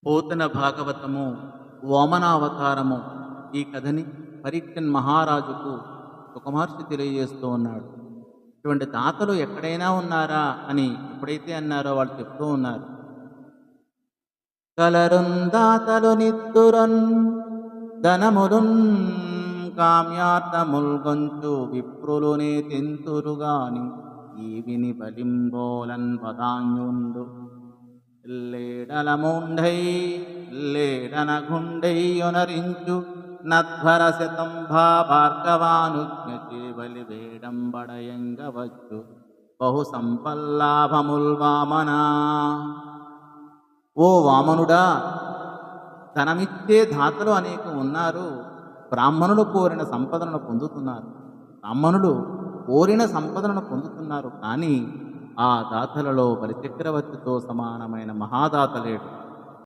పోతన భాగవతము వామనావతారము ఈ కథని పరీక్షన్ మహారాజుకు సుఖమహర్షి తెలియజేస్తూ ఉన్నాడు. ఇటువంటి దాతలు ఎక్కడైనా ఉన్నారా అని ఎప్పుడైతే అన్నారో వాళ్ళు చెప్తూ ఉన్నారు. కలరున్ దాతలు నిత్తురన్ ధనములున్ కామ్యార్థముల్ గొంచు విప్రులునే తెంతురుగాని ఈ విని బలింబోలన్ పదాన్యుండు లేడలముండై లేడనగుండై యొనరించు నధ్వర శతంభా భార్గవానుజ్ఞ చేవలి వేడంబడయంగవచ్చు బహు సంపల్లాభముల్ వామనా. ఓ వామనుడా, ధనమిచ్చే దాతలు అనేకం ఉన్నారు. బ్రాహ్మణులు కోరిన సంపదలను పొందుతున్నారు. బ్రాహ్మణులు కోరిన సంపదలను పొందుతున్నారు. కానీ ఆ దాతలలో బలిచక్రవర్తితో సమానమైన మహాదాత లేడు.